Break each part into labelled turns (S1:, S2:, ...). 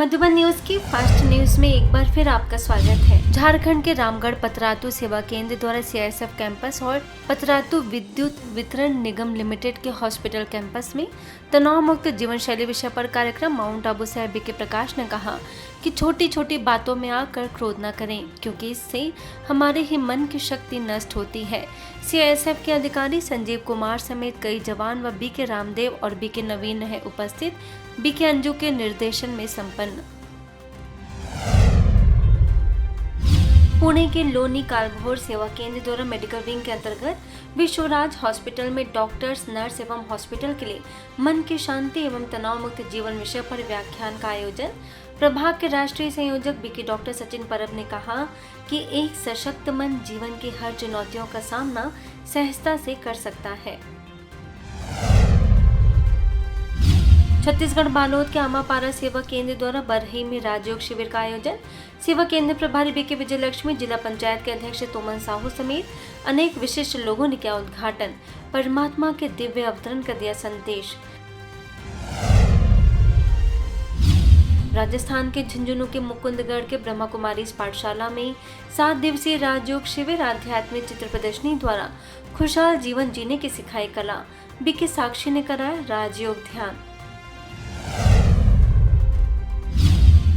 S1: Madhuban news की fast news में एक बार फिर आपका स्वागत है। झारखंड के रामगढ़ पतरातू सेवा केंद्र द्वारा सीआईएसएफ कैंपस और पतरातू विद्युत वितरण निगम लिमिटेड के हॉस्पिटल कैंपस में तनाव मुक्त जीवन शैली विषय पर कार्यक्रम माउंट आबू से बीके प्रकाश ने कहा कि छोटी छोटी बातों में आकर क्रोध न करें, क्योंकि इससे हमारे ही मन की शक्ति नष्ट होती है। सीआईएसएफ के अधिकारी संजीव कुमार समेत कई जवान व बीके रामदेव और बीके नवीन रहे उपस्थित। बीके अंजू के निर्देशन में संपन्न। पुणे के लोनी कालभोर सेवा केंद्र द्वारा मेडिकल विंग के अंतर्गत विश्वराज हॉस्पिटल में डॉक्टर्स, नर्स एवं हॉस्पिटल के लिए मन की शांति एवं तनाव मुक्त जीवन विषय पर व्याख्यान का आयोजन। प्रभाग के राष्ट्रीय संयोजक बीके डॉक्टर सचिन परब ने कहा कि एक सशक्त मन जीवन की हर चुनौतियों का सामना सहजता से कर सकता है। छत्तीसगढ़ बालोद के आमापारा सेवा केंद्र द्वारा बरही में राजयोग शिविर का आयोजन। सेवा केंद्र प्रभारी बीके विजयलक्ष्मी, जिला पंचायत के अध्यक्ष तोमन साहू समेत अनेक विशिष्ट लोगों ने किया उद्घाटन। परमात्मा के दिव्य अवतरण का दिया संदेश। राजस्थान के झुंझुनू के मुकुंदगढ़ के ब्रह्मा कुमारी पाठशाला में 7 दिवसीय राजयोग शिविर आध्यात्मिक चित्र प्रदर्शनी द्वारा खुशहाल जीवन जीने की सिखाई कला। बीके साक्षी ने कराया राजयोग ध्यान।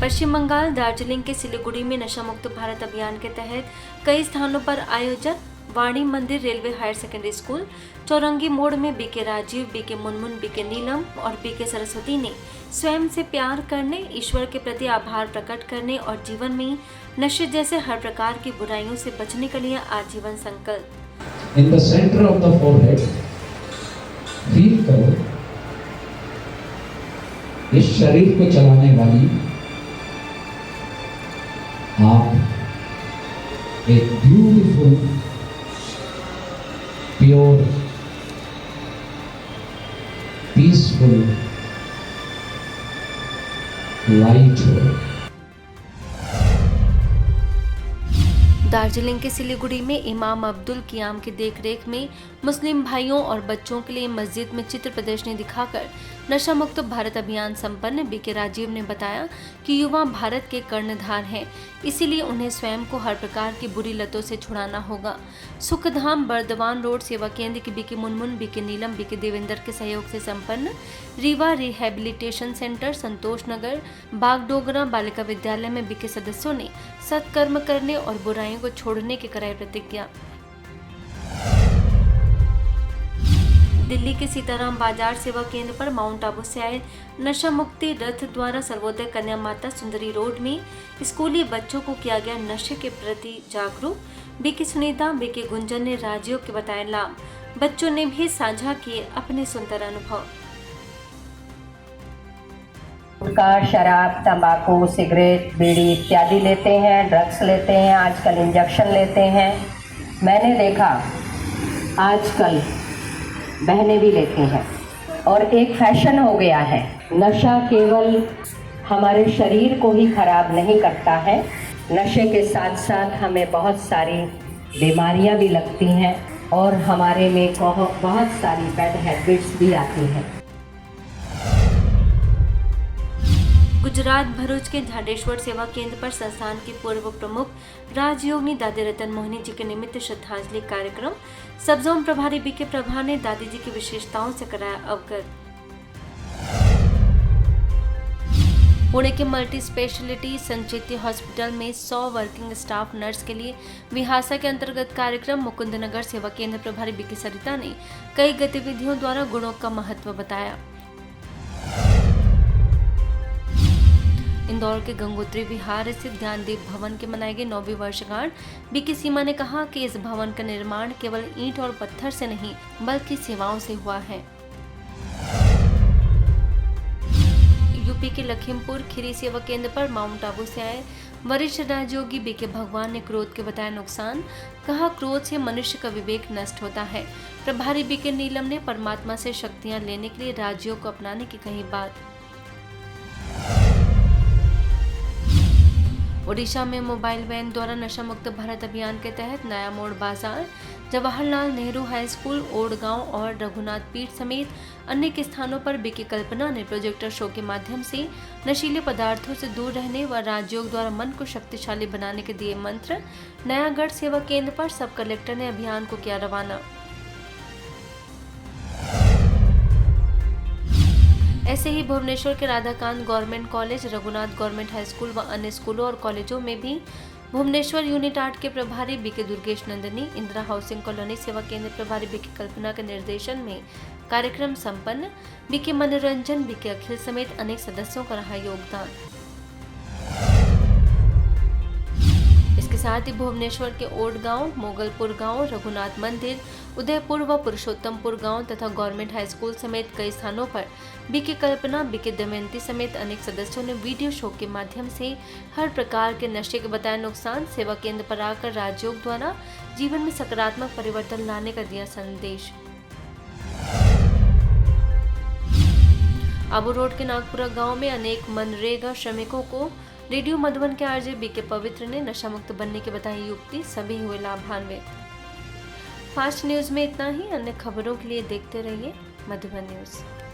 S1: पश्चिम बंगाल दार्जिलिंग के सिलीगुड़ी में नशा मुक्त भारत अभियान के तहत कई स्थानों पर आयोजन। Vani Mandir, railway higher secondary school, Chowrangi Mor में BK Rajiv, BK Munmun, BK Neelam और बीके सरस्वती ने स्वयं से प्यार करने, ईश्वर के प्रति आभार प्रकट करने और जीवन में नशे जैसे हर प्रकार की बुराइयों से बचने के लिए आजीवन संकल्प।
S2: In the center of the forehead, feel करो इस शरीर को चलाने वाली आप एक ब्यूटीफुल, प्योर, पीसफुल लाइट हो।
S1: दार्जिलिंग के सिलीगुड़ी में इमाम अब्दुल कियाम की देखरेख में मुस्लिम भाइयों और बच्चों के लिए मस्जिद में चित्र प्रदर्शनी दिखाकर नशा मुक्त भारत अभियान संपन्न। बीके राजीव ने बताया कि युवा भारत के कर्णधार हैं, इसीलिए उन्हें स्वयं को हर प्रकार की बुरी लतों से छुड़ाना होगा। सुखधाम बर्दवान रोड सेवा केंद्र की बीके मुनमुन, बीके नीलम, बीके देवेंद्र के सहयोग से संपन्न। रीवा रिहेबिलिटेशन सेंटर, संतोष नगर, बागडोगरा बालिका विद्यालय में बीके सदस्यों ने सत्कर्म करने और बुराइयों को छोड़ने की कराई प्रतिज्ञा। दिल्ली के सीताराम बाजार सेवा केंद्र पर माउंट आबू से आए नशा मुक्ति रथ द्वारा सर्वोदय कन्या माता सुंदरी रोड में स्कूली बच्चों को किया गया नशे के प्रति जागरूक। बीके सुनीता, बीके गुंजन ने राजयोग के बताए लाभ। बच्चों ने भी साझा किए अपने सुंदर अनुभव।
S3: गुटखा, शराब, तंबाकू, सिगरेट, बीड़ी इत्यादि लेते हैं, ड्रग्स लेते हैं, आजकल इंजेक्शन लेते हैं। मैंने देखा आजकल बहनें भी लेती हैं और एक फैशन हो गया है। नशा केवल हमारे शरीर को ही खराब नहीं करता है, नशे के साथ साथ हमें बहुत सारी बीमारियां भी लगती हैं और हमारे में बहुत सारी बैड हैबिट्स भी आती हैं।
S1: गुजरात भरूच के झाडेश्वर सेवा केंद्र पर संस्थान की पूर्व प्रमुख राजयोगिनी दादी रतन मोहिनी जी के निमित्त श्रद्धांजलि कार्यक्रम। सब जोन प्रभारी बीके प्रभा ने दादी जी की विशेषताओं से कराया अवगत। पुणे के मल्टी स्पेशलिटी संचिति हॉस्पिटल में 100 वर्किंग स्टाफ नर्स के लिए विहासा के अंतर्गत कार्यक्रम। मुकुंदनगर सेवा केंद्र प्रभारी बीके सरिता ने कई गतिविधियों द्वारा गुणों का महत्व बताया। इंदौर के गंगोत्री विहार स्थित ज्ञानदीप भवन के मनाई गई 9वीं वर्षगांठ। बीके सीमा ने कहा कि इस भवन का निर्माण केवल ईंट और पत्थर से नहीं बल्कि सेवाओं से हुआ है। यूपी के लखीमपुर खीरी सेवा केंद्र पर माउंट आबू से आए वरिष्ठ राजयोगी बीके भगवान ने क्रोध के बताया नुकसान। कहा क्रोध से मनुष्य का विवेक नष्ट होता है। प्रभारी बीके नीलम ने परमात्मा से शक्तियां लेने के लिए राजयोग को अपनाने की कही बात। ओडिशा में मोबाइल वैन द्वारा नशा मुक्त भारत अभियान के तहत नया मोड़ बाजार, जवाहरलाल नेहरू हाई स्कूल, ओडगांव और रघुनाथ पीठ समेत अन्य स्थानों पर बीके कल्पना ने प्रोजेक्टर शो के माध्यम से नशीले पदार्थों से दूर रहने व राजयोग द्वारा मन को शक्तिशाली बनाने के दिए मंत्र। नयागढ़ सेवा केंद्र पर सब कलेक्टर ने अभियान को किया रवाना। ऐसे ही भुवनेश्वर के Radhakant government college, Raghunath government high school व अन्य स्कूलों और कॉलेजों में भी भुवनेश्वर यूनिट 8 के प्रभारी BK Durgesh Nandini, Indira housing colony सेवा केंद्र प्रभारी बीके कल्पना के निर्देशन में कार्यक्रम संपन्न। बीके मनोरंजन, बीके अखिल समेत अनेक सदस्यों का रहा योगदान। इसके साथ ही भुवनेश्वर के ओडगांव, मोगलपुर गांव, रघुनाथ मंदिर, उदयपुर व पुरुषोत्तमपुर गांव तथा गवर्नमेंट हाई स्कूल समेत कई स्थानों पर बीके कल्पना, बीके दमयंती समेत अनेक सदस्यों ने वीडियो शो के माध्यम से हर प्रकार के नशे के बताए नुकसान, सेवा केंद्र पर आकर राजयोग द्वारा जीवन में सकारात्मक परिवर्तन लाने का दिया संदेश। आबू रोड के नागपुरा गांव में अनेक मनरेगा श्रमिकों को रेडियो मधुबन के आरजे बीके पवित्र ने नशा मुक्त बनने की बताई युक्ति, सभी हुए लाभान्वित। फास्ट न्यूज में इतना ही। अन्य खबरों के लिए देखते रहिए मधुबन न्यूज।